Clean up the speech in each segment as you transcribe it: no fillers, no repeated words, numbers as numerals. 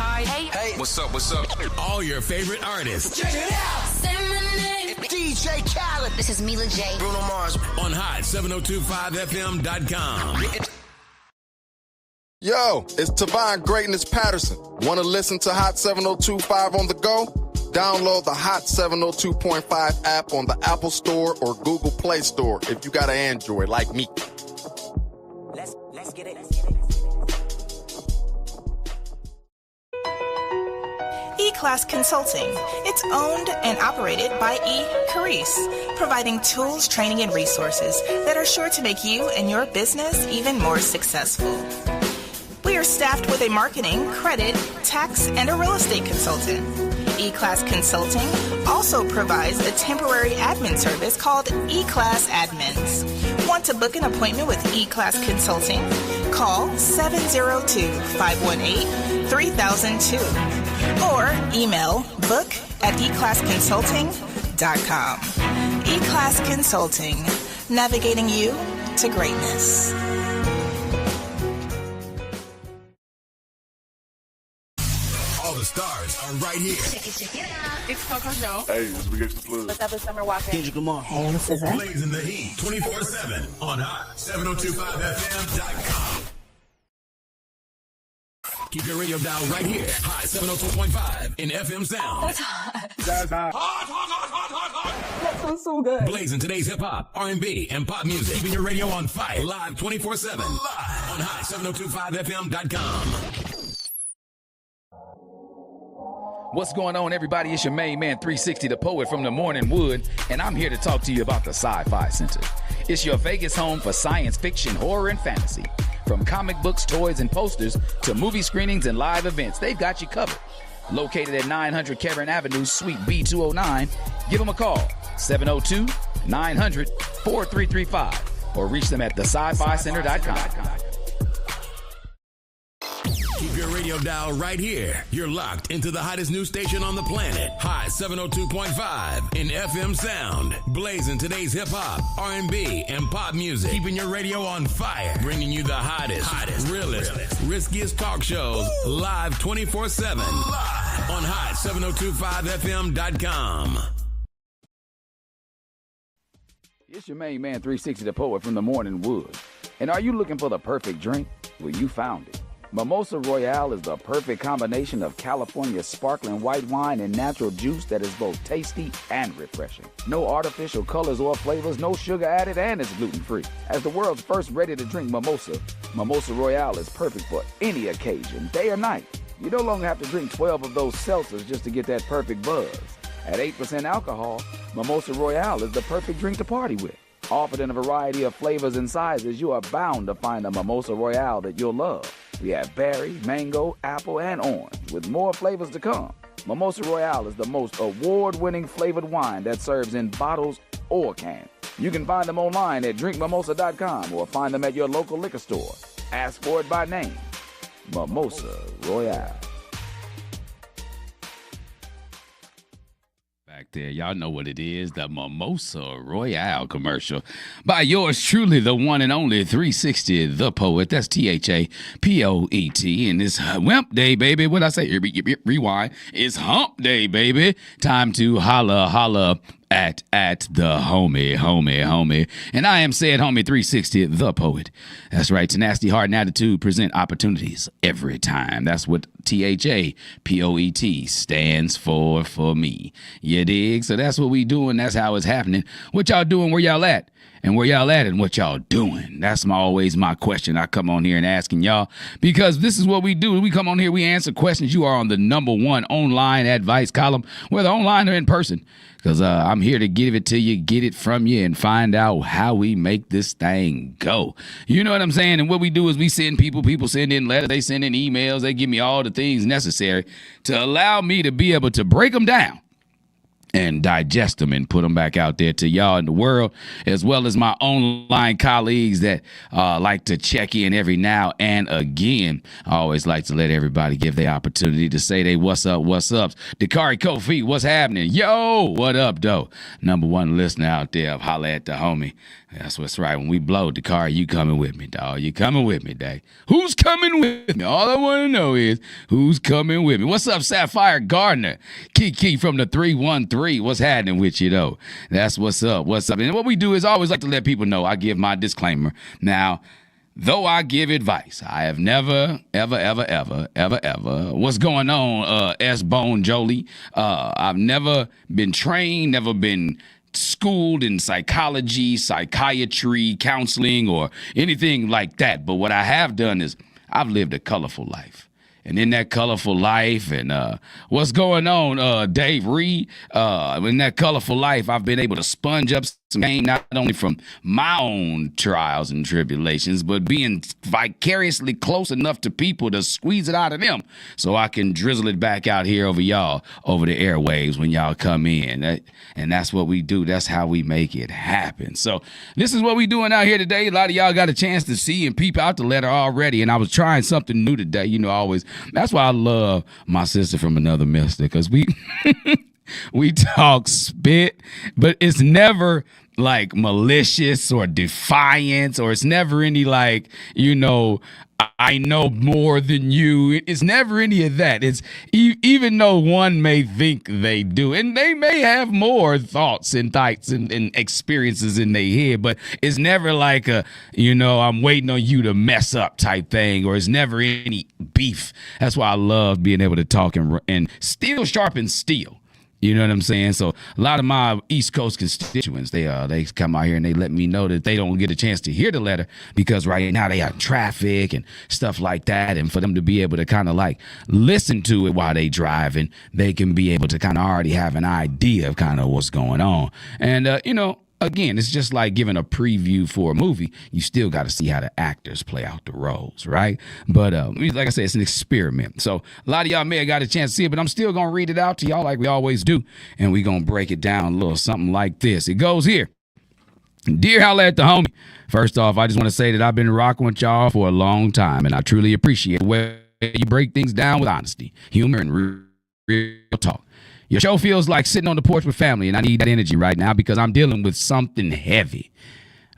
Hi. Hey. What's up? All your favorite artists. Check it out. Say my name. DJ Khaled. This is Mila J. Bruno Mars. On hot7025fm.com. Yo, it's Tavon Greatness Patterson. Want to listen to Hot 7025 on the go? Download the Hot 702.5 app on the Apple Store or Google Play Store if you got an Android like me. Let's get it. E-Class Consulting. It's owned and operated by Carice, providing tools, training, and resources that are sure to make you and your business even more successful. We are staffed with a marketing, credit, tax, and a real estate consultant. E-Class Consulting also provides a temporary admin service called E-Class Admins. Want to book an appointment with E-Class Consulting? Call 702-518-3002 or email book@eclassconsulting.com. E-Class Consulting, navigating you to greatness. All the stars are right here. Check it out. It's Coco Joe. Hey, this is the Plug. What's up, it's Summer Walker. Kendrick Lamar. Hey, I'm SZA. Blazing the heat 24/7 on hot7025fm.com. Keep your radio dial right here. Hot 702.5 in FM sound. That's hot. That sounds so good. Blazing today's hip hop, R&B, and pop music. Keeping your radio on fire. Live 24/7. Live on hot7025fm.com. What's going on, everybody? It's your main man, 360, the poet from the Morning Wood, and I'm here to talk to you about the Sci-Fi Center. It's your Vegas home for science fiction, horror, and fantasy. From comic books, toys, and posters to movie screenings and live events, they've got you covered. Located at 900 Cameron Avenue, Suite B209, give them a call, 702-900-4335, or reach them at thescifcenter.com. Keep your radio dial right here. You're locked into the hottest news station on the planet. Hot 702.5 in FM sound. Blazing today's hip hop, R&B, and pop music. Keeping your radio on fire. Bringing you the hottest, realest, riskiest talk shows live 24/7 on hot7025fm.com. It's your main man, 360, the poet from the Morning Wood. And are you looking for the perfect drink? Well, you found it. Mimosa Royale is the perfect combination of California sparkling white wine and natural juice that is both tasty and refreshing. No artificial colors or flavors, no sugar added, and it's gluten-free. As the world's first ready-to-drink mimosa, Mimosa Royale is perfect for any occasion, day or night. You no longer have to drink 12 of those seltzers just to get that perfect buzz. At 8% alcohol, Mimosa Royale is the perfect drink to party with. Offered in a variety of flavors and sizes, you are bound to find a Mimosa Royale that you'll love. We have berry, mango, apple, and orange, with more flavors to come. Mimosa Royale is the most award-winning flavored wine that serves in bottles or cans. You can find them online at drinkmimosa.com or find them at your local liquor store. Ask for it by name. Mimosa Royale. Back there, y'all know what it is, the Mimosa Royale commercial by yours truly, the one and only 360, the poet. That's THAPOET, and it's Hump Day, baby. What I say? Rewind. It's Hump Day, baby. Time to holla at the homie. And I am said homie 360, the poet. That's right. Tenacity, heart, and attitude present opportunities every time. That's what THAPOET stands for me. You dig? So that's what we doing. That's how it's happening. What y'all doing? Where y'all at? And where y'all at and what y'all doing? That's always my question. I come on here and asking y'all because this is what we do. We come on here, we answer questions. You are on the number one online advice column, whether online or in person, because I'm here to give it to you, get it from you, and find out how we make this thing go. You know what I'm saying? And what we do is we send people send in letters, they send in emails, they give me all the things necessary to allow me to be able to break them down and digest them and put them back out there to y'all in the world, as well as my online colleagues that like to check in every now and again. I always like to let everybody give the opportunity to say they what's ups. Dakari Kofi, what's happening? Yo, what up, though? Number one listener out there of Holla at the Homie. That's what's right. When we blow the car, you coming with me, dog. You coming with me, Dave. Who's coming with me? All I want to know is who's coming with me. What's up, Sapphire Gardner? Kiki from the 313. What's happening with you, though? That's what's up. What's up? And what we do is always like to let people know. I give my disclaimer. Now, though I give advice, I have never, ever, what's going on, S-Bone Jolie? I've never been trained, never been schooled in psychology, psychiatry, counseling, or anything like that. But what I have done is I've lived a colorful life. And in that colorful life, and what's going on, Dave Reed? In that colorful life, I've been able to sponge up some game, not only from my own trials and tribulations, but being vicariously close enough to people to squeeze it out of them so I can drizzle it back out here over y'all, over the airwaves when y'all come in. And that's what we do. That's how we make it happen. So this is what we doing out here today. A lot of y'all got a chance to see and peep out the letter already. And I was trying something new today. You know, always. That's why I love my sister from another mister, because we we talk spit, but it's never like malicious or defiance, or it's never any like, you know, I know more than you. It's never any of that. It's even though one may think they do, and they may have more thoughts and thoughts and experiences in their head, but it's never like a, you know, I'm waiting on you to mess up type thing, or it's never any beef. That's why I love being able to talk and steel sharpens steel. You know what I'm saying? So a lot of my East Coast constituents, they come out here and they let me know that they don't get a chance to hear the letter because right now they have traffic and stuff like that. And for them to be able to kind of like listen to it while they driving, they can be able to kind of already have an idea of kind of what's going on. And, you know, again, it's just like giving a preview for a movie. You still got to see how the actors play out the roles, right? But like I said, it's an experiment. So a lot of y'all may have got a chance to see it, but I'm still going to read it out to y'all like we always do. And we're going to break it down a little something like this. It goes here. Dear Holla at the Homie. First off, I just want to say that I've been rocking with y'all for a long time, and I truly appreciate the way you break things down with honesty, humor, and real talk. Your show feels like sitting on the porch with family, and I need that energy right now because I'm dealing with something heavy.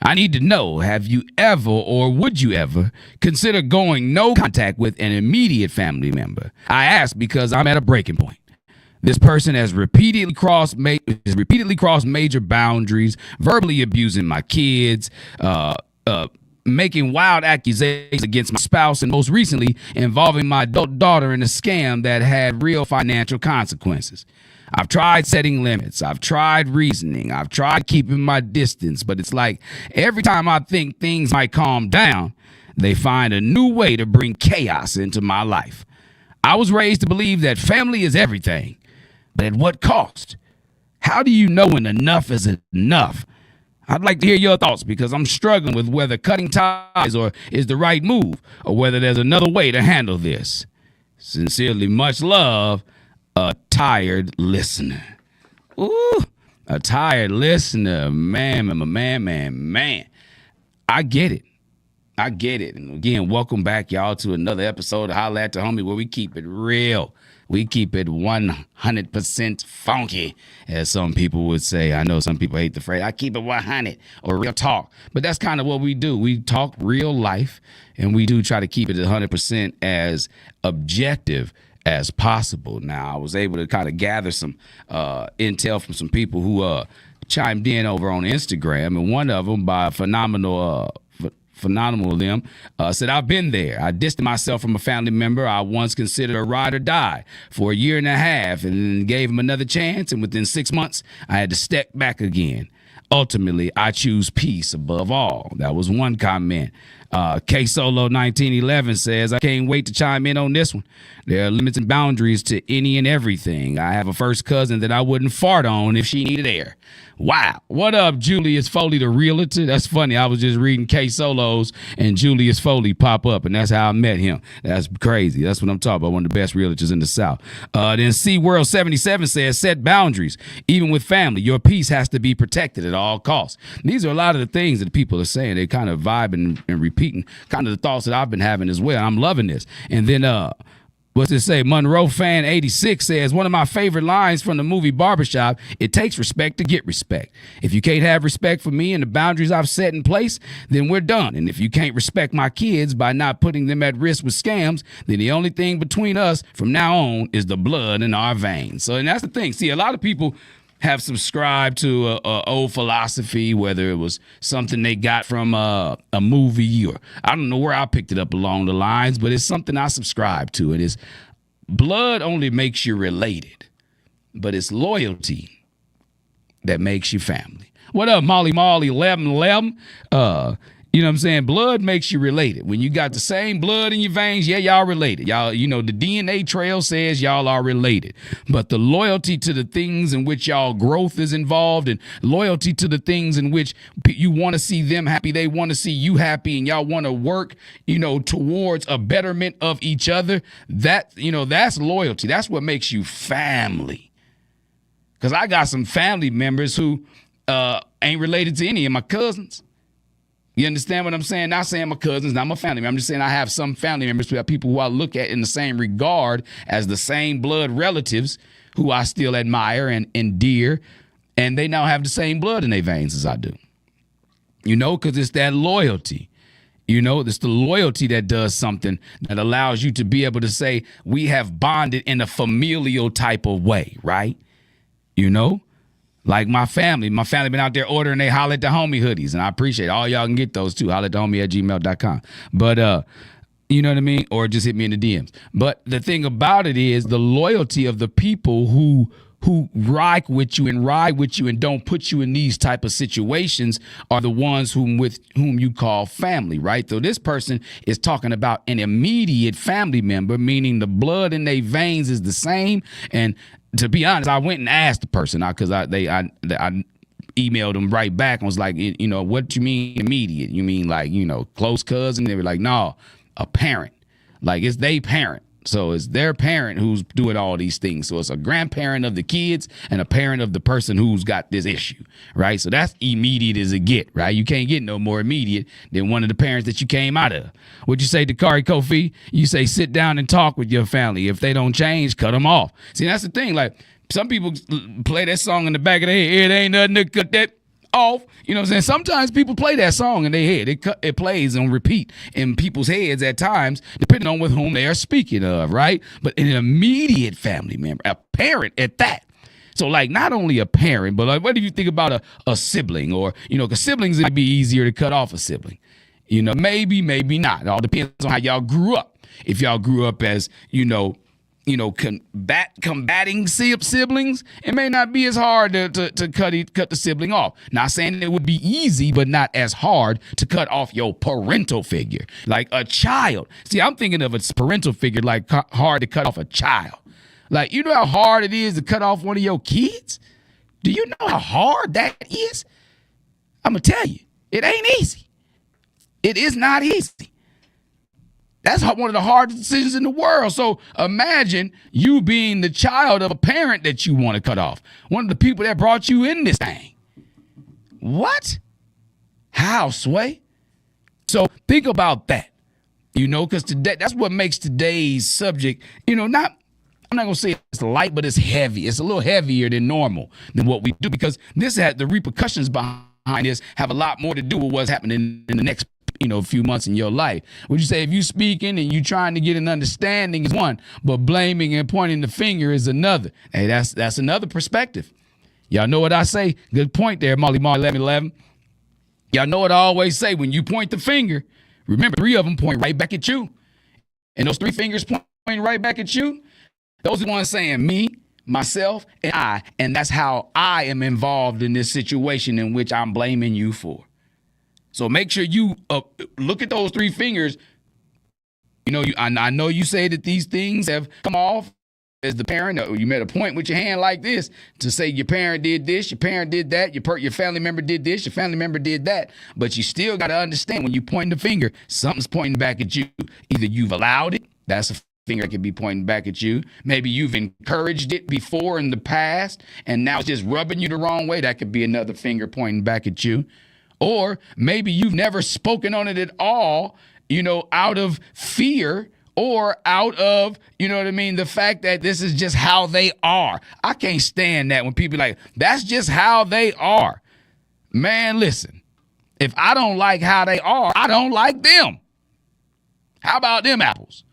I need to know, have you ever or would you ever consider going no contact with an immediate family member? I ask because I'm at a breaking point. This person has repeatedly crossed major boundaries, verbally abusing my kids, making wild accusations against my spouse, and most recently involving my adult daughter in a scam that had real financial consequences. I've tried setting limits. I've tried reasoning. I've tried keeping my distance, but it's like every time I think things might calm down, they find a new way to bring chaos into my life. I was raised to believe that family is everything, but at what cost? How do you know when enough is enough? I'd like to hear your thoughts because I'm struggling with whether cutting ties is the right move or whether there's another way to handle this. Sincerely, much love, a tired listener. Ooh, a tired listener. Man. I get it. And again, welcome back, y'all, to another episode of Holla at the Homie, where we keep it real. We keep it 100% funky, as some people would say. I know some people hate the phrase, I keep it 100, or real talk. But that's kind of what we do. We talk real life, and we do try to keep it 100% as objective as possible. Now, I was able to kind of gather some intel from some people who chimed in over on Instagram, and one of them, by phenomenal of them, said, I've been there. I distanced myself from a family member I once considered a ride or die for a year and a half, and then gave him another chance, and within 6 months, I had to step back again. Ultimately, I choose peace above all. That was one comment. K Solo 1911 says, I can't wait to chime in on this one. There are limits and boundaries to any and everything. I have a first cousin that I wouldn't fart on if she needed air. Wow. What up, Julius Foley, the realtor? That's funny. I was just reading K Solos and Julius Foley pop up, and that's how I met him. That's crazy. That's what I'm talking about. One of the best realtors in the South. Then C World 77 says, set boundaries. Even with family, your peace has to be protected at all costs. These are a lot of the things that people are saying. They kind of vibing and repeating kind of the thoughts that I've been having as well. I'm loving this. And then What's it say? Monroe Fan 86 says, one of my favorite lines from the movie Barbershop, it takes respect to get respect. If you can't have respect for me and the boundaries I've set in place, then we're done. And if you can't respect my kids by not putting them at risk with scams, then the only thing between us from now on is the blood in our veins. So, and that's the thing. See, a lot of people have subscribed to a old philosophy, whether it was something they got from a movie, or I don't know where I picked it up along the lines, but it's something I subscribe to. It is blood only makes you related, but it's loyalty that makes you family. What up, Molly 1111? You know what I'm saying? Blood makes you related. When you got the same blood in your veins, yeah, y'all related. Y'all, you know, the DNA trail says y'all are related. But the loyalty to the things in which y'all growth is involved, and loyalty to the things in which you want to see them happy, they want to see you happy, and y'all want to work, you know, towards a betterment of each other, that, you know, that's loyalty. That's what makes you family. Because I got some family members who ain't related to any of my cousins. You understand what I'm saying? Not saying my cousins, not my family. I'm just saying I have some family members who have people who I look at in the same regard as the same blood relatives who I still admire and endear, and they now have the same blood in their veins as I do. You know, because it's that loyalty. You know, it's the loyalty that does something that allows you to be able to say we have bonded in a familial type of way, right? You know? Like my family been out there ordering they Holla at the Homie hoodies, and I appreciate it. All y'all can get those too, holla@thehomie@gmail.com. But, you know what I mean? Or just hit me in the DMs. But the thing about it is the loyalty of the people who ride with you and don't put you in these type of situations are the ones whom you call family, right? So this person is talking about an immediate family member, meaning the blood in their veins is the same. And to be honest, I went and asked the person because I emailed them right back and was like, you know, what you mean immediate? You mean like, you know, close cousin? They were like, no, a parent. Like it's they parent. So it's their parent who's doing all these things. So it's a grandparent of the kids and a parent of the person who's got this issue, right? So that's immediate as it get, right? You can't get no more immediate than one of the parents that you came out of. What'd you say to Kari Kofi? You say sit down and talk with your family. If they don't change, cut them off. See, that's the thing. Like some people play that song in the back of their head. It ain't nothing to cut that off. You know what I'm saying? Sometimes people play that song in their head. It plays on repeat in people's heads at times, depending on with whom they are speaking of, right? But an immediate family member, a parent at that. So, like, not only a parent, but like, what do you think about a sibling? Or, you know, because siblings, it'd be easier to cut off a sibling. You know, maybe not. It all depends on how y'all grew up. If y'all grew up as, combating siblings, it may not be as hard to cut the sibling off. Not saying it would be easy, but not as hard to cut off your parental figure. Like a child. See, I'm thinking of a parental figure like hard to cut off a child. Like, you know how hard it is to cut off one of your kids? Do you know how hard that is? I'm going to tell you, it ain't easy. It is not easy. That's one of the hardest decisions in the world. So imagine you being the child of a parent that you want to cut off. One of the people that brought you in this thing. What? How, Sway? So think about that, because today, that's what makes today's subject, I'm not going to say it's light, but it's heavy. It's a little heavier than normal than what we do, because the repercussions behind this have a lot more to do with what's happening in the next few months in your life. Would you say if you speaking and you trying to get an understanding is one, but blaming and pointing the finger is another? Hey, that's another perspective. Y'all know what I say? Good point there, Molly 1111. Y'all know what I always say, when you point the finger, remember 3 of them point right back at you. And those 3 fingers pointing right back at you, those are the ones saying me, myself, and I. And that's how I am involved in this situation in which I'm blaming you for. So make sure you look at those 3 fingers. I know you say that these things have come off as the parent. You made a point with your hand like this to say your parent did this, your parent did that, your family member did this, your family member did that. But you still got to understand, when you point the finger, something's pointing back at you. Either you've allowed it, that's a finger that could be pointing back at you. Maybe you've encouraged it before in the past, and now it's just rubbing you the wrong way. That could be another finger pointing back at you. Or maybe you've never spoken on it at all, out of fear or out of, you know what I mean, the fact that this is just how they are. I can't stand that when people like, that's just how they are. Man, listen, if I don't like how they are, I don't like them. How about them apples?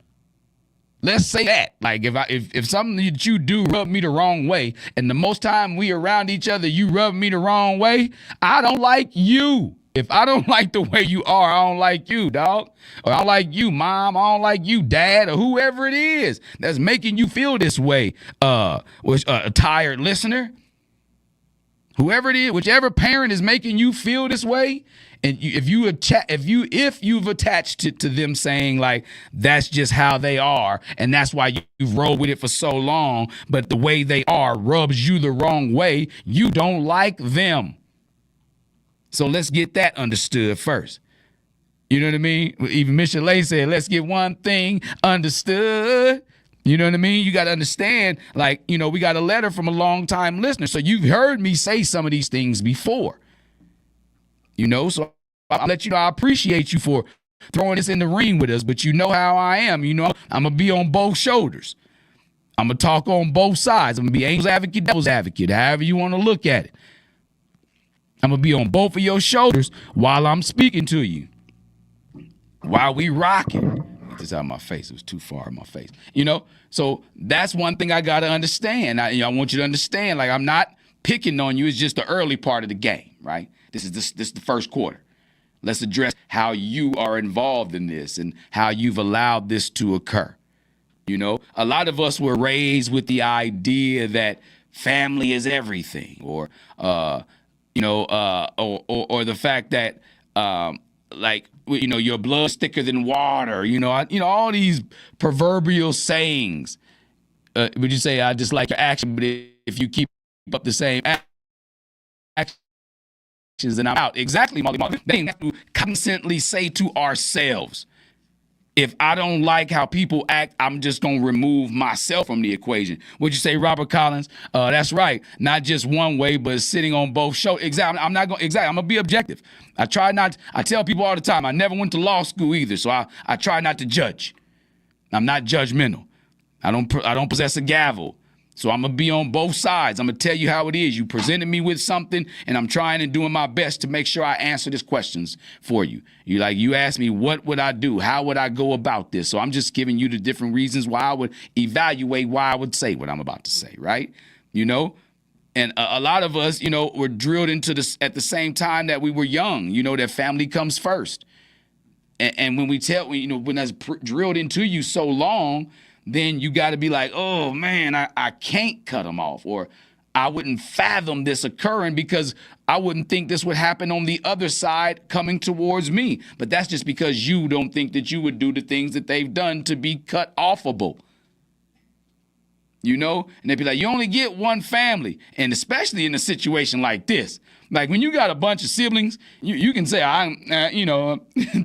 Let's say that. Like if something that you do rub me the wrong way, and the most time we around each other, you rub me the wrong way, I don't like you. If I don't like the way you are, I don't like you, dog. Or I don't like you, mom. I don't like you, dad, or whoever it is that's making you feel this way. A tired listener, whoever it is, whichever parent is making you feel this way, and if you've attached it to them saying like that's just how they are, and that's why you've rolled with it for so long, but the way they are rubs you the wrong way, you don't like them. So let's get that understood first. You know what I mean? Even Michelle Lay said, let's get one thing understood. You know what I mean? You got to understand, like, you know, we got a letter from a long-time listener. So you've heard me say some of these things before. You know, so I'll let you know I appreciate you for throwing this in the ring with us. But you know how I am. You know, I'm going to be on both shoulders. I'm going to talk on both sides. I'm going to be angel's advocate, devil's advocate, however you want to look at it. I'm going to be on both of your shoulders while I'm speaking to you. While we rocking. Get this out of my face. It was too far in my face. You know, so that's one thing I got to understand. I want you to understand, like, I'm not picking on you. It's just the early part of the game, right? This is the first quarter. Let's address how you are involved in this and how you've allowed this to occur. You know, a lot of us were raised with the idea that family is everything, or or the fact that, like, you know, your blood's thicker than water, all these proverbial sayings. Would you say, I just like your action, but if you keep up the same actions, then I'm out. Exactly, Molly. They have to constantly say to ourselves, if I don't like how people act, I'm just going to remove myself from the equation. Would you say, Robert Collins? That's right. Not just one way, but sitting on both shoulders. Exactly. I'm going to be objective. I tell people all the time, I never went to law school either, so I try not to judge. I'm not judgmental. I don't possess a gavel. So I'm going to be on both sides. I'm going to tell you how it is. You presented me with something, and I'm trying and doing my best to make sure I answer these questions for you. You asked me, what would I do? How would I go about this? So I'm just giving you the different reasons why I would evaluate why I would say what I'm about to say, right? You know? And a lot of us, you know, were drilled into this at the same time that we were young, you know, that family comes first. And when when that's drilled into you so long, then you got to be like, oh, man, I can't cut them off, or I wouldn't fathom this occurring because I wouldn't think this would happen on the other side coming towards me. But that's just because you don't think that you would do the things that they've done to be cut offable. You know, and they'd be like, you only get one family. And especially in a situation like this, like when you got a bunch of siblings, you can say,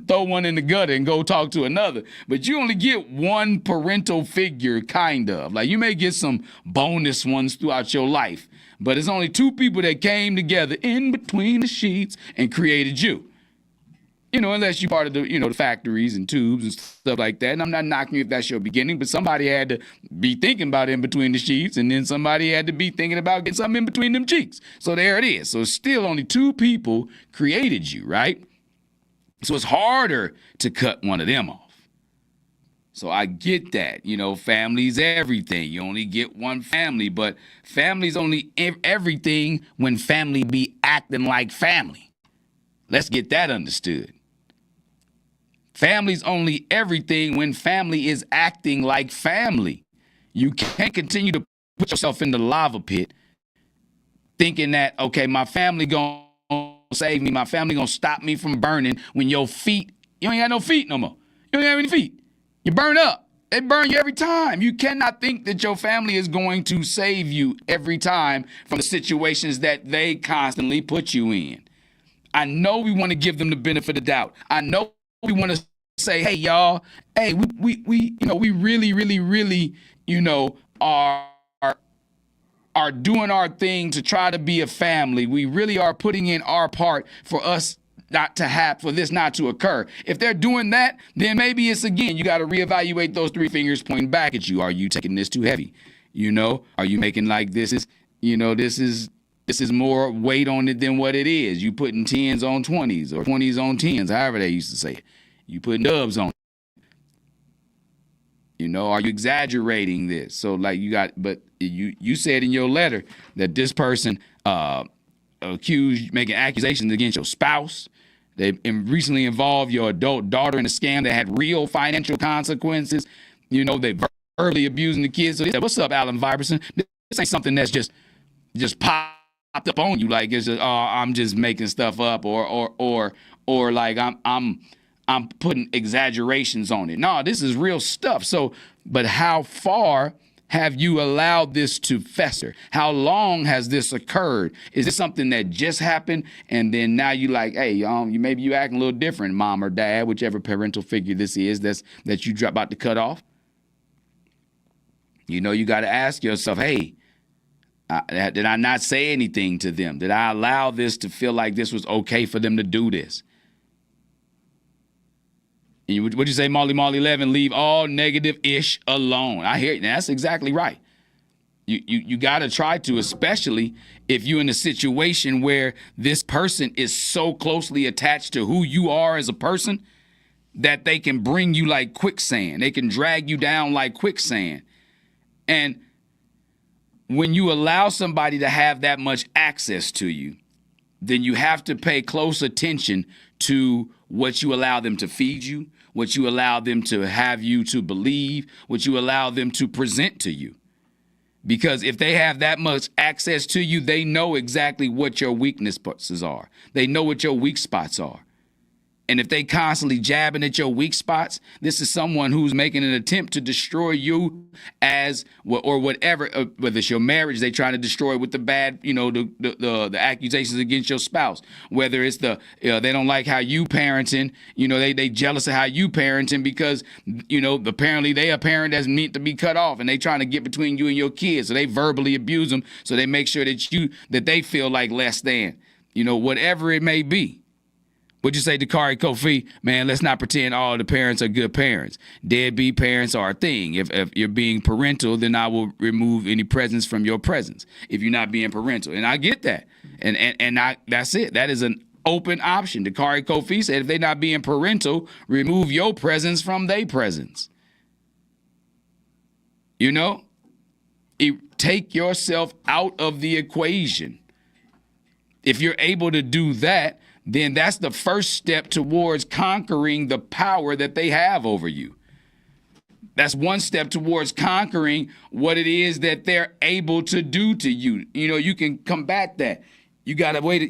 throw one in the gutter and go talk to another. But you only get one parental figure, kind of. Like you may get some bonus ones throughout your life. But it's only two people that came together in between the sheets and created you. You know, unless you're part of the, the factories and tubes and stuff like that. And I'm not knocking you if that's your beginning, but somebody had to be thinking about in between the sheets, and then somebody had to be thinking about getting something in between them cheeks. So there it is. So still only two people created you, right? So it's harder to cut one of them off. So I get that. You know, family's everything. You only get one family, but family's only everything when family be acting like family. Let's get that understood. Family's only everything when family is acting like family. You can't continue to put yourself in the lava pit thinking that, okay, my family gonna save me, my family gonna stop me from burning, when you ain't got no feet no more. You don't have any feet. You burn up. They burn you every time. You cannot think that your family is going to save you every time from the situations that they constantly put you in. I know we want to give them the benefit of the doubt. I know we want to say, hey, y'all, hey, we really, really, really, are doing our thing to try to be a family. We really are putting in our part for us not to have, for this not to occur. If they're doing that, then maybe it's, again, you got to reevaluate those three fingers pointing back at you. Are you taking this too heavy? Are you making like this is more weight on it than what it is? You putting 10s on 20s or 20s on 10s, however they used to say it. You putting dubs on. Are you exaggerating this? So like you said in your letter that this person making accusations against your spouse. They recently involved your adult daughter in a scam that had real financial consequences. They verbally abusing the kids. So they said, "What's up, Alan Viberson? This ain't something that's just popped up on you. Like it's just, I'm just making stuff up, or like I'm putting exaggerations on it. No, this is real stuff." So, but how far have you allowed this to fester? How long has this occurred? Is this something that just happened and then now you like, hey, maybe you acting a little different, mom or dad, whichever parental figure this is that you about to cut off? You got to ask yourself, hey, did I not say anything to them? Did I allow this to feel like this was okay for them to do this? What'd you say, Molly 11? Leave all negative-ish alone. I hear you. That's exactly right. You got to try to, especially if you're in a situation where this person is so closely attached to who you are as a person that they can bring you like quicksand. They can drag you down like quicksand. And when you allow somebody to have that much access to you, then you have to pay close attention to what you allow them to feed you, what you allow them to have you to believe, what you allow them to present to you. Because if they have that much access to you, they know exactly what your weaknesses are. They know what your weak spots are. And if they constantly jabbing at your weak spots, this is someone who's making an attempt to destroy you or whatever, whether it's your marriage, they trying to destroy with the bad, the accusations against your spouse, whether it's they don't like how you parenting, they jealous of how you parenting because, apparently they a parent that's meant to be cut off and they trying to get between you and your kids. So they verbally abuse them. So they make sure that they feel like less than, whatever it may be. What'd you say, Dakari Kofi? Man, let's not pretend all the parents are good parents. Deadbeat parents are a thing. If you're being parental, then I will remove any presence from your presence if you're not being parental. And I get that. And that's it. That is an open option. Dakari Kofi said if they're not being parental, remove your presence from their presence. Take yourself out of the equation. If you're able to do that, then that's the first step towards conquering the power that they have over you. That's one step towards conquering what it is that they're able to do to you. You can combat that. You got to wait,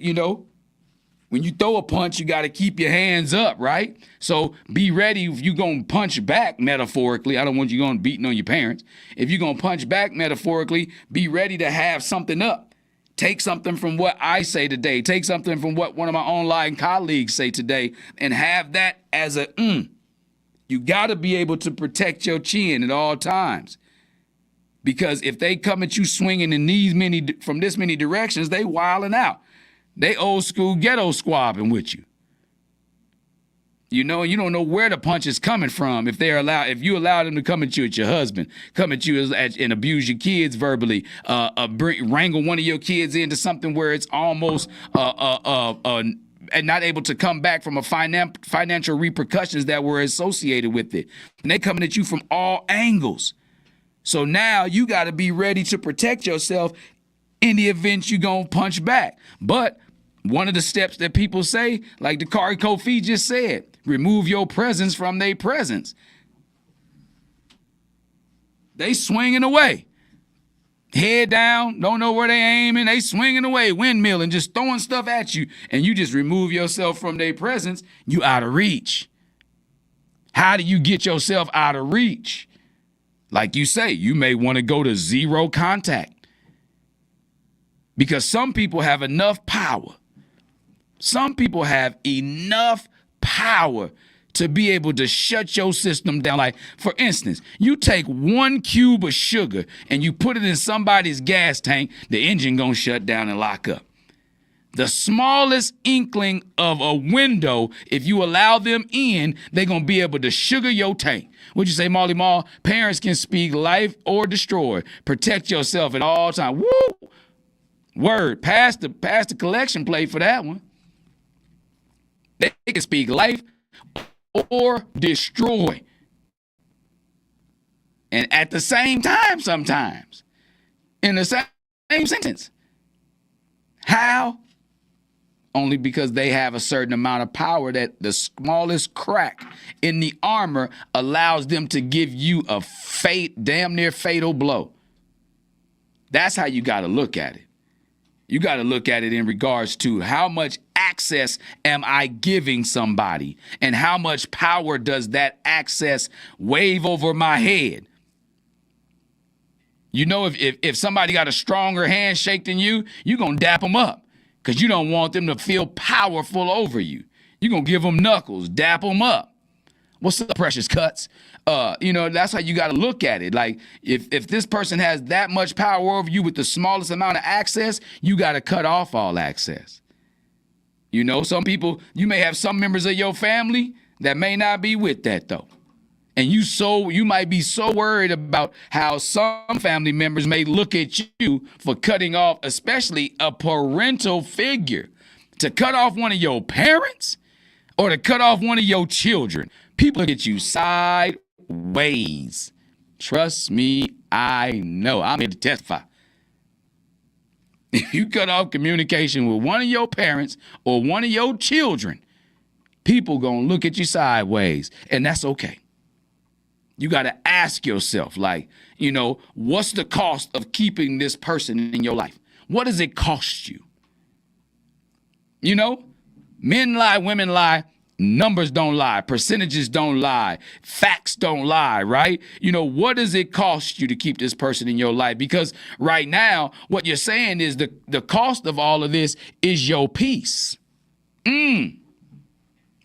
when you throw a punch, you got to keep your hands up, right? So be ready if you're going to punch back metaphorically. I don't want you going beating on your parents. If you're going to punch back metaphorically, be ready to have something up. Take something from what I say today. Take something from what one of my online colleagues say today and have that as You got to be able to protect your chin at all times. Because if they come at you swinging from this many directions, they wilding out. They old school ghetto squabbing with you. You don't know where the punch is coming from if you allow them to come at you at your husband, come at you and abuse your kids verbally, wrangle one of your kids into something where it's almost and not able to come back from a financial repercussions that were associated with it. And they coming at you from all angles. So now you got to be ready to protect yourself in the event you're going to punch back. But one of the steps that people say, like Dakari Kofi just said, remove your presence from their presence. They swinging away. Head down, don't know where they aiming. They swinging away, windmilling, just throwing stuff at you. And you just remove yourself from their presence, you out of reach. How do you get yourself out of reach? Like you say, you may want to go to zero contact. Because some people have enough power. Some people have enough power to be able to shut your system down. Like, for instance, you take 1 cube of sugar and you put it in somebody's gas tank, the engine gonna shut down and lock up. The smallest inkling of a window, if you allow them in, they're going to be able to sugar your tank. What'd you say, Molly Mall? Parents can speak life or destroy. Protect yourself at all times. Woo! Word. Pass the collection plate for that one. They can speak life or destroy. And at the same time sometimes. In the same sentence. How? Only because they have a certain amount of power that the smallest crack in the armor allows them to give you a damn near fatal blow. That's how you got to look at it. You got to look at it in regards to how much access am I giving somebody and how much power does that access wave over my head. You know, if somebody got a stronger handshake than you, you're going to dap them up. Because you don't want them to feel powerful over you. You're going to give them knuckles, dap them up. What's up, precious cuts? That's how you got to look at it. Like, if this person has that much power over you with the smallest amount of access, you got to cut off all access. You know, some people, you may have some members of your family that may not be with that, though. And you might be so worried about how some family members may look at you for cutting off, especially a parental figure. To cut off one of your parents or to cut off one of your children. People look at you sideways. Trust me, I know. I'm here to testify. If you cut off communication with one of your parents or one of your children, people gonna look at you sideways, and that's okay. You got to ask yourself, what's the cost of keeping this person in your life? What does it cost you? You know, men lie, women lie, numbers don't lie, percentages don't lie, facts don't lie, right? You know, what does it cost you to keep this person in your life? Because right now, what you're saying is the cost of all of this is your peace.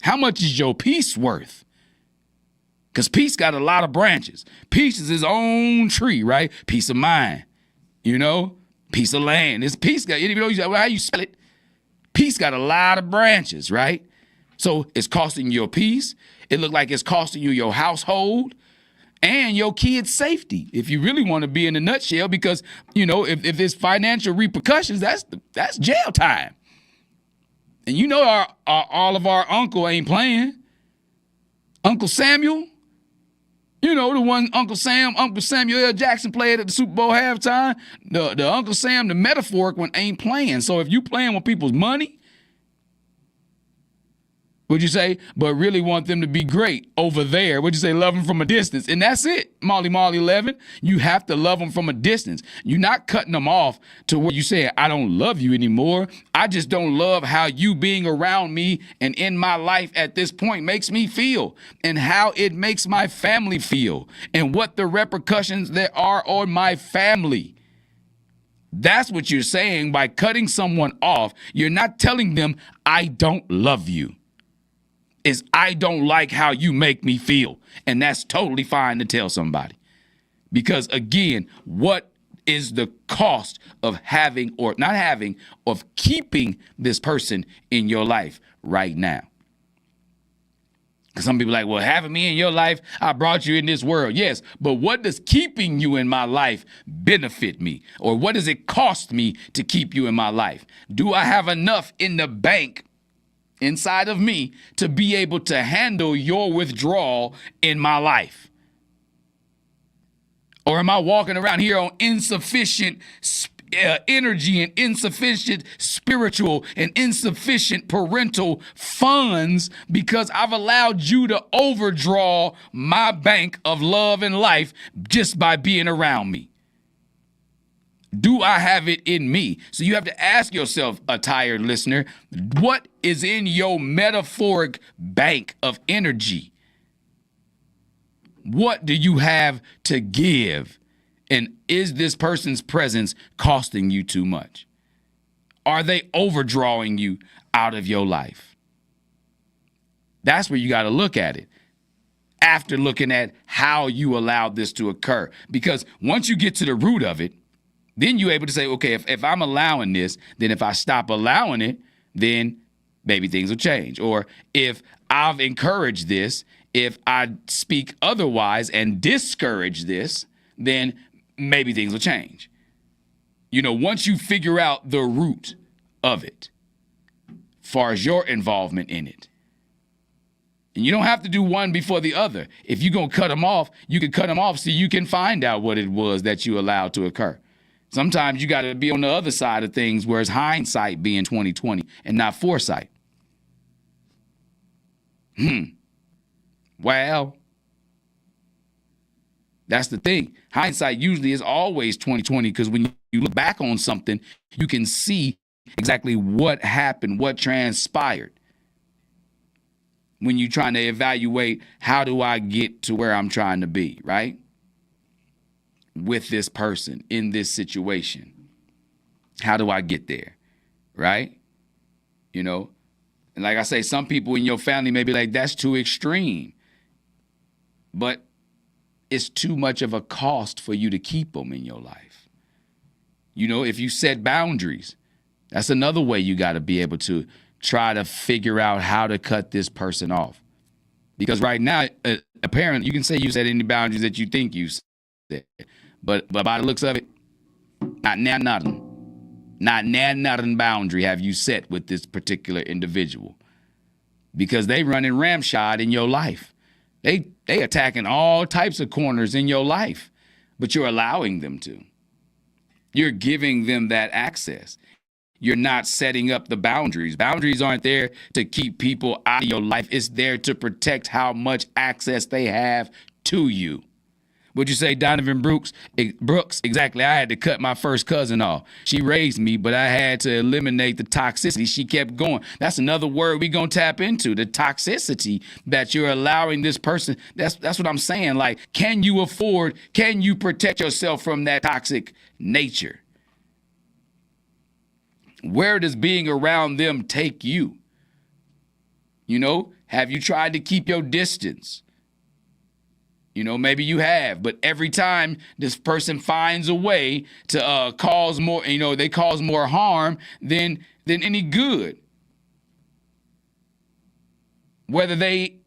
How much is your peace worth? Because peace got a lot of branches. Peace is his own tree, right? Peace of mind, peace of land. It's peace got, how you spell it? Peace got a lot of branches, right? So it's costing you your peace. It look like it's costing you your household and your kids' safety. If you really want to be in a nutshell, because, if there's financial repercussions, that's jail time. And all of our uncle ain't playing. Uncle Samuel, the one Uncle Samuel L. Jackson played at the Super Bowl halftime. The Uncle Sam, the metaphoric one, ain't playing. So if you playing with people's money, would you say, but really want them to be great over there? Would you say love them from a distance? And that's it, Molly 11. You have to love them from a distance. You're not cutting them off to where you say, I don't love you anymore. I just don't love how you being around me and in my life at this point makes me feel and how it makes my family feel and what the repercussions there are on my family. That's what you're saying by cutting someone off. You're not telling them, I don't love you. Is I don't like how you make me feel. And that's totally fine to tell somebody. Because again, what is the cost of having or not having, of keeping this person in your life right now? Because some people are like, well, having me in your life, I brought you in this world. Yes, but what does keeping you in my life benefit me? Or what does it cost me to keep you in my life? Do I have enough in the bank inside of me to be able to handle your withdrawal in my life? Or am I walking around here on insufficient energy and insufficient spiritual and insufficient parental funds because I've allowed you to overdraw my bank of love and life just by being around me? Do I have it in me? So you have to ask yourself, a tired listener, what is in your metaphoric bank of energy? What do you have to give? And is this person's presence costing you too much? Are they overdrawing you out of your life? That's where you got to look at it. After looking at how you allowed this to occur. Because once you get to the root of it, Then you're able to say, okay, if I'm allowing this, then if I stop allowing it, then maybe things will change. Or if I've encouraged this, if I speak otherwise and discourage this, then maybe things will change. Once you figure out the root of it, as far as your involvement in it. And you don't have to do one before the other. If you're going to cut them off, you can cut them off so you can find out what it was that you allowed to occur. Sometimes you got to be on the other side of things, where it's hindsight being 20/20 and not foresight. Well, that's the thing. Hindsight usually is always 20/20, because when you look back on something, you can see exactly what happened, what transpired. When you're trying to evaluate, how do I get to where I'm trying to be, right? With this person, in this situation. How do I get there, right? And like I say, some people in your family may be like, that's too extreme. But it's too much of a cost for you to keep them in your life. If you set boundaries, that's another way you got to be able to try to figure out how to cut this person off. Because right now, apparently, you can say you set any boundaries that you think you set. But by the looks of it, not nothing boundary have you set with this particular individual. Because they running ramshot in your life. They attacking all types of corners in your life, but you're allowing them to. You're giving them that access. You're not setting up the boundaries. Boundaries aren't there to keep people out of your life. It's there to protect how much access they have to you. Would you say Donovan Brooks? Exactly. I had to cut my first cousin off. She raised me, but I had to eliminate the toxicity. She kept going. That's another word we're going to tap into, the toxicity that you're allowing this person. That's what I'm saying. Like, can you protect yourself from that toxic nature? Where does being around them take you? Have you tried to keep your distance? Maybe you have, but every time this person finds a way to cause more, they cause more harm than any good. Whether they,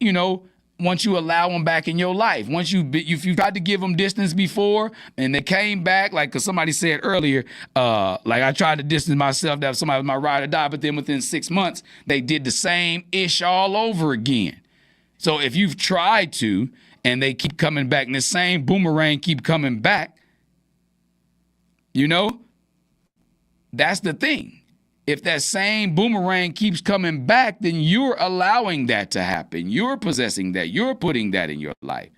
once you allow them back in your life, if you tried to give them distance before and they came back, like, cause somebody said earlier, like I tried to distance myself, that somebody was my ride or die, but then within 6 months, they did the same ish all over again. So if you've tried to, and they keep coming back, and the same boomerang keep coming back, that's the thing. If that same boomerang keeps coming back, then you're allowing that to happen. You're possessing that. You're putting that in your life,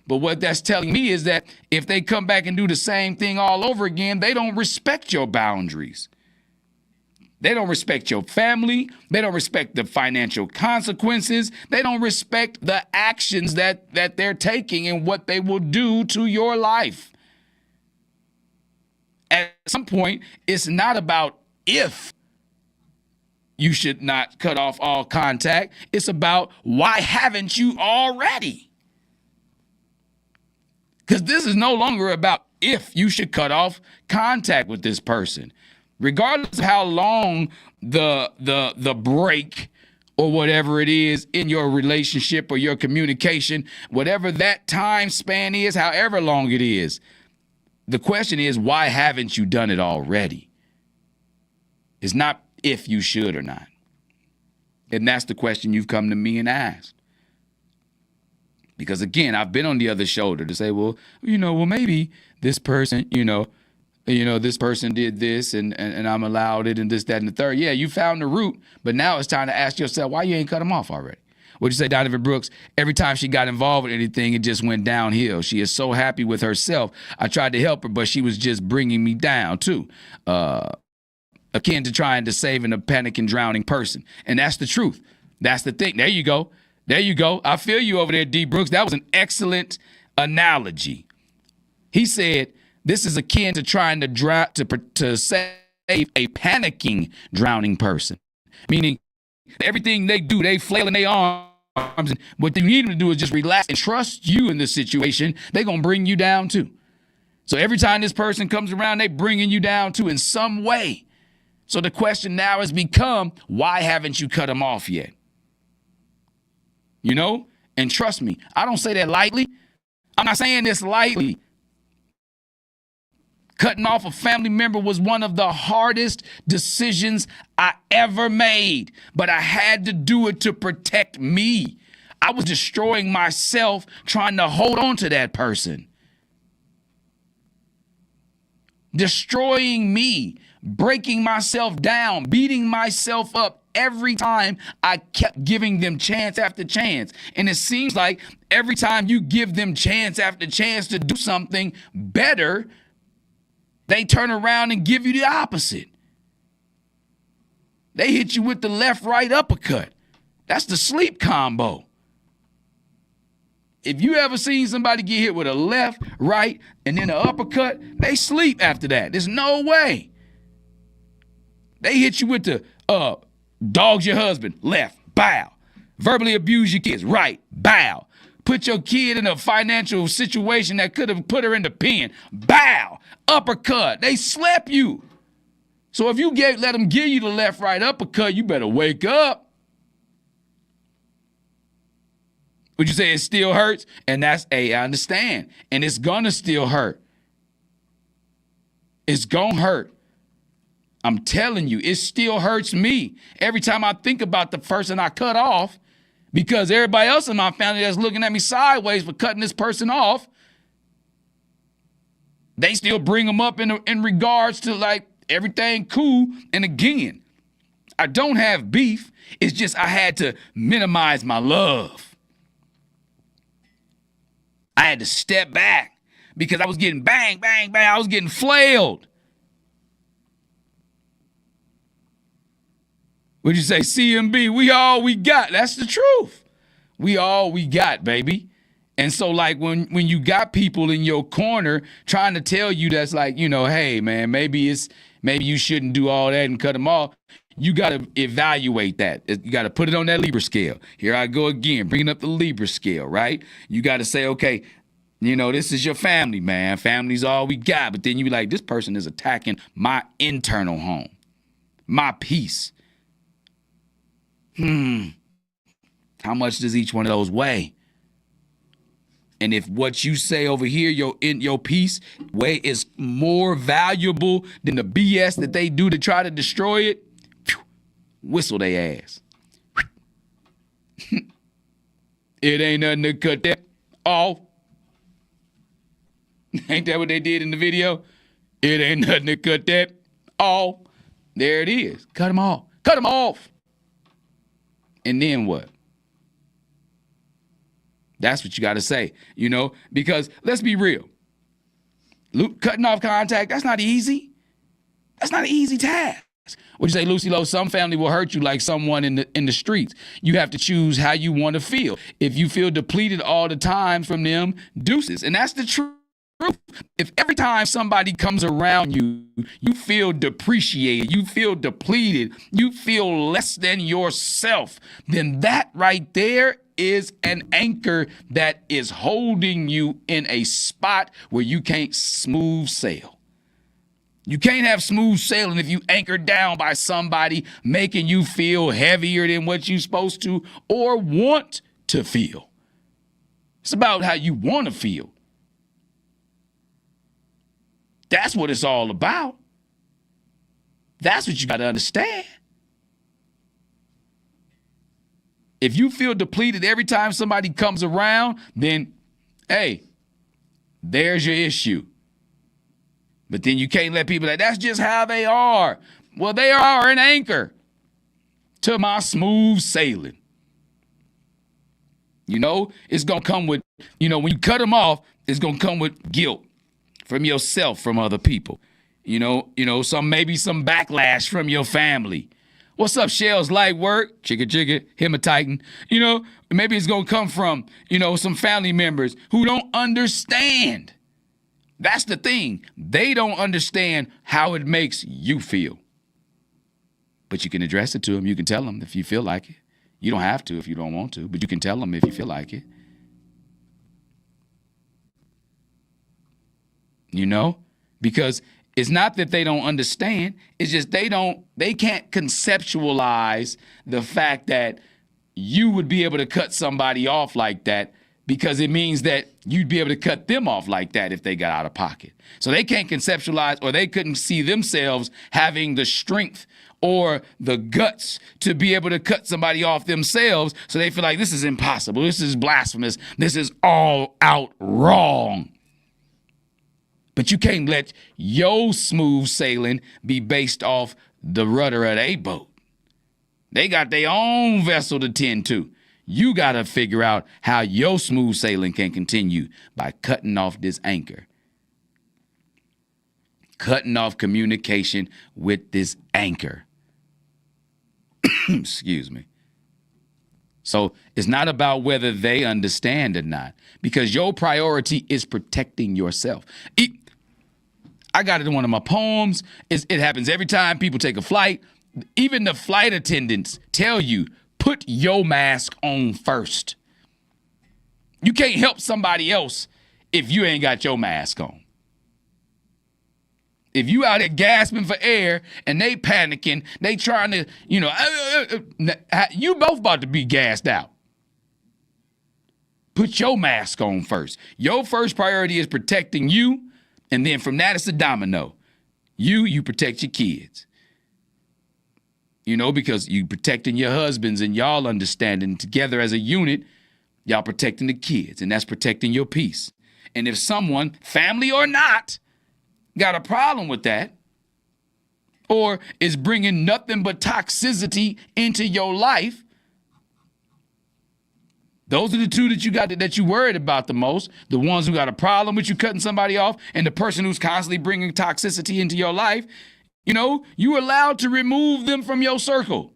But what that's telling me is that if they come back and do the same thing all over again, they don't respect your boundaries. They don't respect your family. They don't respect the financial consequences. They don't respect the actions that they're taking and what they will do to your life. At some point, it's not about if you should not cut off all contact. It's about, why haven't you already? Because this is no longer about if you should cut off contact with this person. Regardless of how long the break or whatever it is in your relationship or your communication, whatever that time span is, however long it is, the question is, why haven't you done it already? It's not if you should or not. And that's the question you've come to me and asked. Because again, I've been on the other shoulder to say, well, maybe this person, this person did this and I'm allowed it and this, that, and the third. Yeah, you found the root, but now it's time to ask yourself, why you ain't cut them off already? What'd you say, Donovan Brooks? Every time she got involved with anything, it just went downhill. She is so happy with herself. I tried to help her, but she was just bringing me down too. Akin to trying to save a panicking, drowning person. And that's the truth. That's the thing. There you go. I feel you over there, D. Brooks. That was an excellent analogy. He said, this is akin to trying to save a panicking, drowning person. Meaning, everything they do, they flailing their arms. And what they need them to do is just relax and trust you in this situation. They're going to bring you down too. So every time this person comes around, they bringing you down too in some way. So the question now has become, why haven't you cut them off yet? You know? And trust me, I don't say that lightly. I'm not saying this lightly. Cutting off a family member was one of the hardest decisions I ever made, but I had to do it to protect me. I was destroying myself trying to hold on to that person. Destroying me, breaking myself down, beating myself up every time I kept giving them chance after chance. And it seems like every time you give them chance after chance to do something better, they turn around and give you the opposite. They hit you with the left, right uppercut. That's the sleep combo. If you ever seen somebody get hit with a left, right, and then an uppercut, they sleep after that. There's no way. They hit you with the dogs your husband, left, bow. Verbally abuse your kids, right, bow. Put your kid in a financial situation that could have put her in the pen, bow. Uppercut, they slap you. So if you let them give you the left, right uppercut, you better wake up. Would you say it still hurts? And that's, I understand. And it's gonna still hurt. It's gonna hurt. I'm telling you, it still hurts me every time I think about the person I cut off, because everybody else in my family that's looking at me sideways for cutting this person off, they still bring them up in regards to like everything cool. And again, I don't have beef. It's just I had to minimize my love. I had to step back because I was getting bang, bang, bang. I was getting flailed. What'd you say, CMB? We all we got. That's the truth. We all we got, baby. And so like when you got people in your corner trying to tell you that's like, you know, hey man, maybe you shouldn't do all that and cut them off. You got to evaluate that. You got to put it on that Libra scale. Here I go again, bringing up the Libra scale, right? You got to say, okay, you know, this is your family, man. Family's all we got. But then you be like, this person is attacking my internal home, my peace. How much does each one of those weigh? And if what you say over here, your peace way is more valuable than the BS that they do to try to destroy it, whistle they ass. It ain't nothing to cut that off. Ain't that what they did in the video? It ain't nothing to cut that off. There it is. Cut them off. Cut them off. And then what? That's what you got to say, you know, because let's be real. Cutting off contact, that's not easy. That's not an easy task. What'd you say, Lucy Lowe? Some family will hurt you like someone in the streets. You have to choose how you want to feel. If you feel depleted all the time from them, deuces. And that's the truth. If every time somebody comes around you, you feel depreciated, you feel depleted, you feel less than yourself, then that right there is an anchor that is holding you in a spot where you can't smooth sail. You can't have smooth sailing if you anchor down by somebody making you feel heavier than what you're supposed to or want to feel. It's about how you want to feel. That's what it's all about. That's what you got to understand. If you feel depleted every time somebody comes around, then, hey, there's your issue. But then you can't let people that's just how they are. Well, they are an anchor to my smooth sailing. You know, it's going to come with, you know, when you cut them off, it's going to come with guilt from yourself, from other people. You know, maybe some backlash from your family. What's up, Shell's light work? Chicka chicka, hematitin. You know, maybe it's going to come from, you know, some family members who don't understand. That's the thing. They don't understand how it makes you feel. But you can address it to them. You can tell them if you feel like it. You don't have to if you don't want to, but you can tell them if you feel like it. you know, because it's not that they don't understand. It's just they can't conceptualize the fact that you would be able to cut somebody off like that, because it means that you'd be able to cut them off like that if they got out of pocket. So they can't conceptualize, or they couldn't see themselves having the strength or the guts to be able to cut somebody off themselves. So they feel like this is impossible. This is blasphemous. This is all out wrong. But you can't let your smooth sailing be based off the rudder of their boat. They got their own vessel to tend to. You got to figure out how your smooth sailing can continue by cutting off this anchor. Cutting off communication with this anchor. Excuse me. So it's not about whether they understand or not, because your priority is protecting yourself. I got it in one of my poems. It happens every time people take a flight. Even the flight attendants tell you, put your mask on first. You can't help somebody else if you ain't got your mask on. If you out there gasping for air and they panicking, they trying to, you both about to be gassed out. Put your mask on first. Your first priority is protecting you, and then from that it's a domino. You protect your kids. Because you protecting your husbands and y'all understanding together as a unit, y'all protecting the kids, and that's protecting your peace. And if someone, family or not, got a problem with that, or is bringing nothing but toxicity into your life, those are the two that you got that you worried about the most. The ones who got a problem with you cutting somebody off, and the person who's constantly bringing toxicity into your life. You're allowed to remove them from your circle.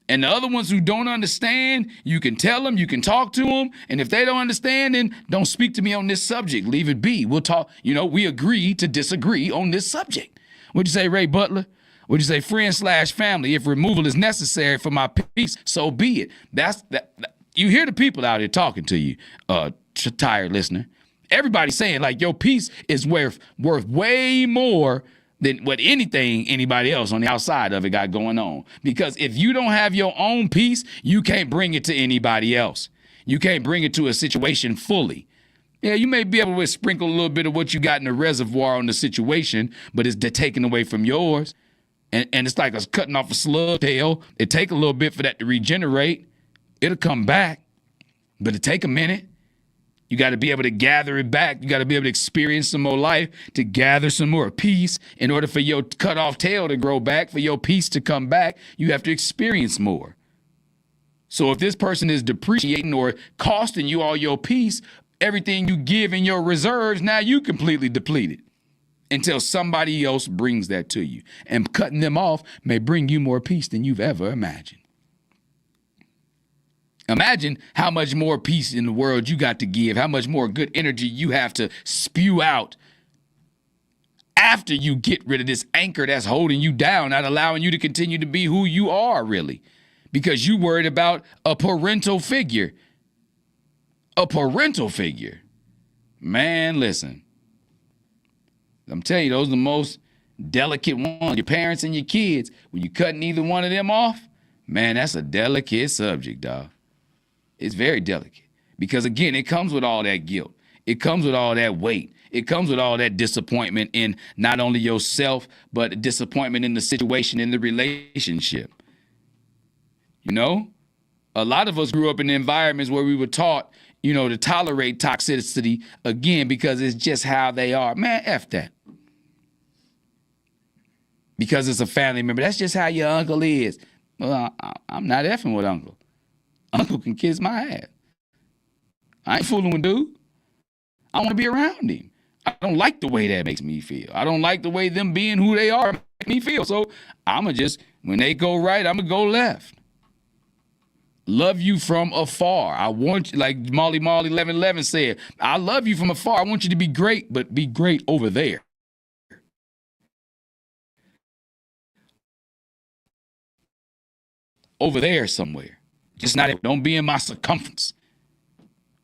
And the other ones who don't understand, you can tell them, you can talk to them. And if they don't understand, then don't speak to me on this subject. Leave it be. We'll talk. We agree to disagree on this subject. What'd you say, Ray Butler? What'd you say, friend/family? If removal is necessary for my peace, so be it. That. You hear the people out here talking to you, tired listener. Everybody's saying like your peace is worth way more than what anybody else on the outside of it got going on. Because if you don't have your own peace, you can't bring it to anybody else. You can't bring it to a situation fully. Yeah, you may be able to sprinkle a little bit of what you got in the reservoir on the situation, but it's taken away from yours. And it's like us cutting off a slug tail. It take a little bit for that to regenerate. It'll come back, but it take a minute. You got to be able to gather it back. You got to be able to experience some more life to gather some more peace. In order for your cut off tail to grow back, for your peace to come back, you have to experience more. So if this person is depreciating or costing you all your peace, everything you give in your reserves, now you completely depleted until somebody else brings that to you. And cutting them off may bring you more peace than you've ever imagined. Imagine how much more peace in the world you got to give, how much more good energy you have to spew out after you get rid of this anchor that's holding you down, not allowing you to continue to be who you are really, because you worried about a parental figure. A parental figure. Man, listen. I'm telling you, those are the most delicate ones, your parents and your kids. When you're cutting either one of them off, man, that's a delicate subject, dog. It's very delicate because, again, it comes with all that guilt. It comes with all that weight. It comes with all that disappointment in not only yourself, but disappointment in the situation, in the relationship. A lot of us grew up in environments where we were taught, to tolerate toxicity, again, because it's just how they are. Man, F that. Because it's a family member. That's just how your uncle is. Well, I'm not effing with uncle. Uncle can kiss my ass. I ain't fooling with dude. I want to be around him. I don't like the way that makes me feel. I don't like the way them being who they are make me feel. So I'ma just, when they go right, I'ma go left. Love you from afar. I want you, like Molly 1111 said, I love you from afar. I want you to be great, but be great over there. Over there somewhere. Just not, don't be in my circumference.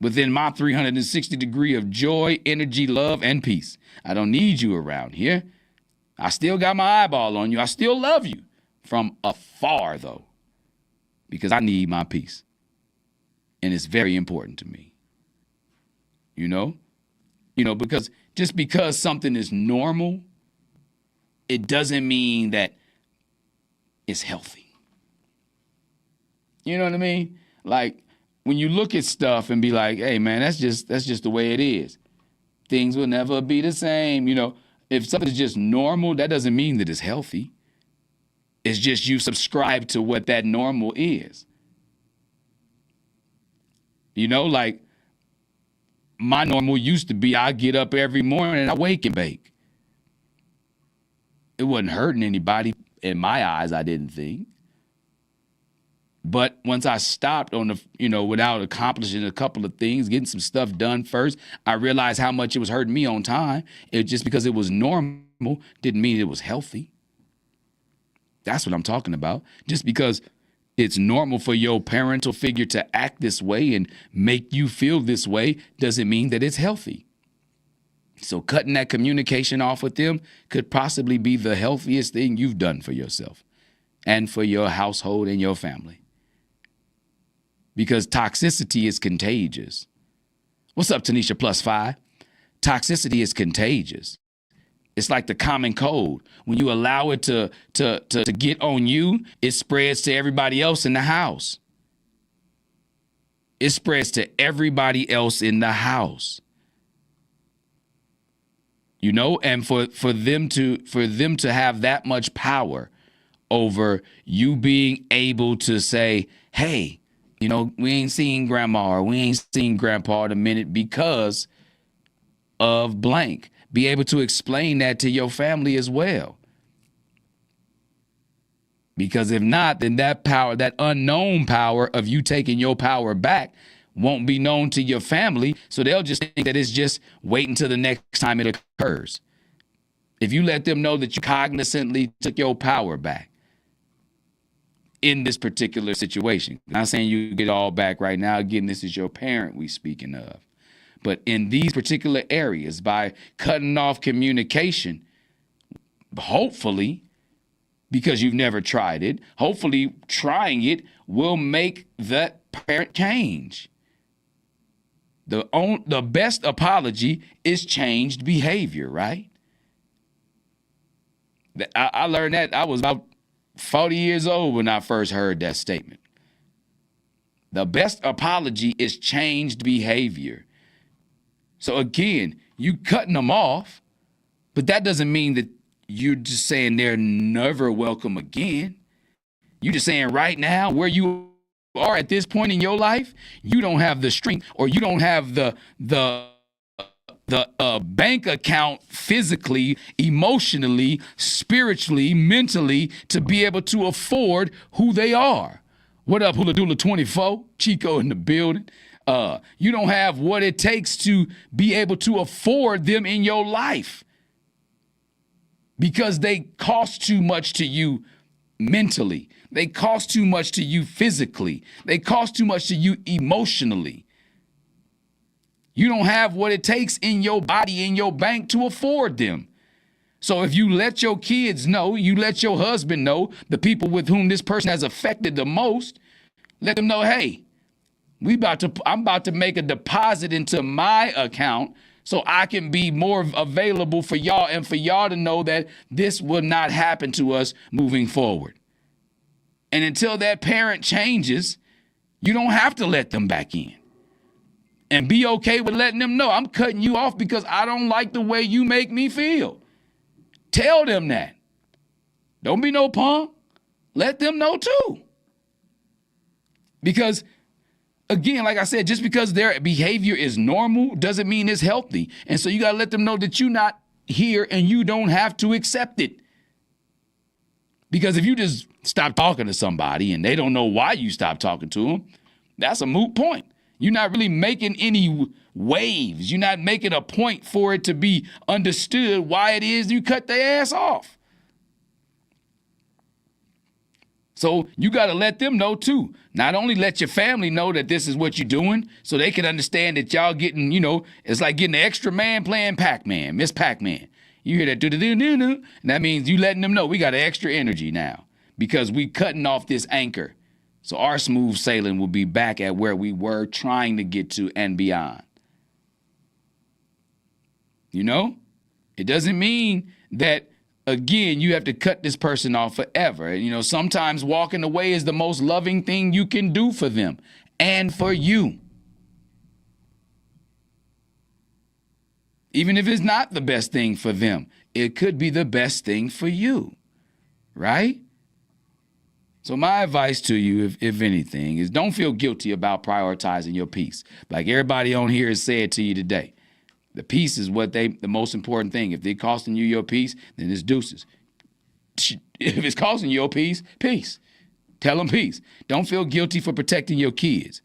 within my 360 degree of joy, energy, love, and peace. I don't need you around here. I still got my eyeball on you. I still love you from afar, though, because I need my peace. And it's very important to me. You know, because just because something is normal, it doesn't mean that it's healthy. You know what I mean? Like, when you look at stuff and be like, hey, man, that's just the way it is. Things will never be the same. You know, if something's just normal, that doesn't mean that it's healthy. It's just you subscribe to what that normal is. You know, like, my normal used to be I get up every morning and I wake and bake. It wasn't hurting anybody in my eyes, I didn't think. But once I stopped without accomplishing a couple of things, getting some stuff done first, I realized how much it was hurting me on time. It just because it was normal didn't mean it was healthy. That's what I'm talking about. Just because it's normal for your parental figure to act this way and make you feel this way doesn't mean that it's healthy. So cutting that communication off with them could possibly be the healthiest thing you've done for yourself and for your household and your family. Because toxicity is contagious. What's up, Tanisha +5? Toxicity is contagious. It's like the common cold. When you allow it to get on you, it spreads to everybody else in the house. It spreads to everybody else in the house. You know, and for them to have that much power over you being able to say, hey, you know, we ain't seen grandma or we ain't seen grandpa in a minute because of blank. Be able to explain that to your family as well. Because if not, then that power, that unknown power of you taking your power back won't be known to your family. So they'll just think that it's just wait until the next time it occurs. If you let them know that you cognizantly took your power back in this particular situation. I'm not saying you get it all back right now. Again, this is your parent we speaking of. But in these particular areas, by cutting off communication, hopefully, because you've never tried it, hopefully trying it will make that parent change. The best apology is changed behavior, right? I learned that. I was about 40 years old when I first heard that statement. The best apology is changed behavior. So again, you cutting them off, but that doesn't mean that you're just saying they're never welcome again. You're just saying right now where you are at this point in your life, you don't have the strength or you don't have the bank account physically, emotionally, spiritually, mentally to be able to afford who they are. What up, Hula Dula 24? Chico in the building. You don't have what it takes to be able to afford them in your life because they cost too much to you mentally. They cost too much to you physically. They cost too much to you emotionally. You don't have what it takes in your body, in your bank to afford them. So if you let your kids know, you let your husband know, the people with whom this person has affected the most, let them know, hey, I'm about to make a deposit into my account so I can be more available for y'all and for y'all to know that this will not happen to us moving forward. And until that parent changes, you don't have to let them back in. And be okay with letting them know I'm cutting you off because I don't like the way you make me feel. Tell them that. Don't be no punk. Let them know too. Because again, like I said, just because their behavior is normal doesn't mean it's healthy. And so you got to let them know that you're not here and you don't have to accept it. Because if you just stop talking to somebody and they don't know why you stopped talking to them, that's a moot point. You're not really making any waves. You're not making a point for it to be understood why it is you cut their ass off. So you got to let them know, too. Not only let your family know that this is what you're doing so they can understand that y'all getting, it's like getting an extra man playing Pac-Man, Miss Pac-Man. You hear that, do-do-do-do-do, and that means you letting them know we got extra energy now because we cutting off this anchor. So our smooth sailing will be back at where we were trying to get to and beyond. It doesn't mean that, again, you have to cut this person off forever. Sometimes walking away is the most loving thing you can do for them and for you. Even if it's not the best thing for them, it could be the best thing for you, right? So my advice to you, if anything, is don't feel guilty about prioritizing your peace. Like everybody on here has said to you today. The peace is the most important thing. If they're costing you your peace, then it's deuces. If it's costing you your peace, peace. Tell them peace. Don't feel guilty for protecting your kids.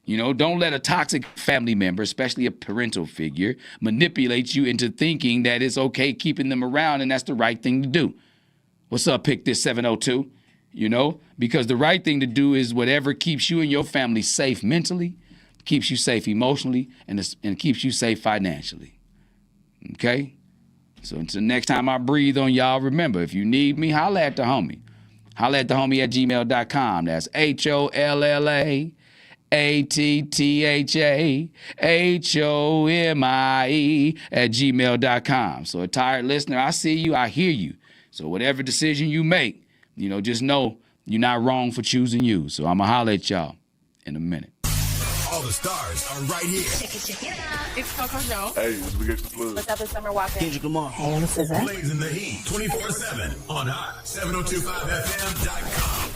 Don't let a toxic family member, especially a parental figure, manipulate you into thinking that it's okay keeping them around and that's the right thing to do. What's up, Pick This 702? Because the right thing to do is whatever keeps you and your family safe mentally, keeps you safe emotionally, and keeps you safe financially. Okay? So until next time I breathe on y'all, remember, if you need me, holla at the homie. Holla at the homie at gmail.com. That's HOLLAATTHAHOMIE at gmail.com. So a tired listener, I see you, I hear you. So whatever decision you make, just know you're not wrong for choosing you. So I'm going to holla at y'all in a minute. All the stars are right here. Check it out. It's Coco Joe. Hey, let's get the plug. What's up, it's Summer Walker. Kendrick Lamar. Hey, I'm SZA. Blazing the heat 24/7 on hot 1025fm.com.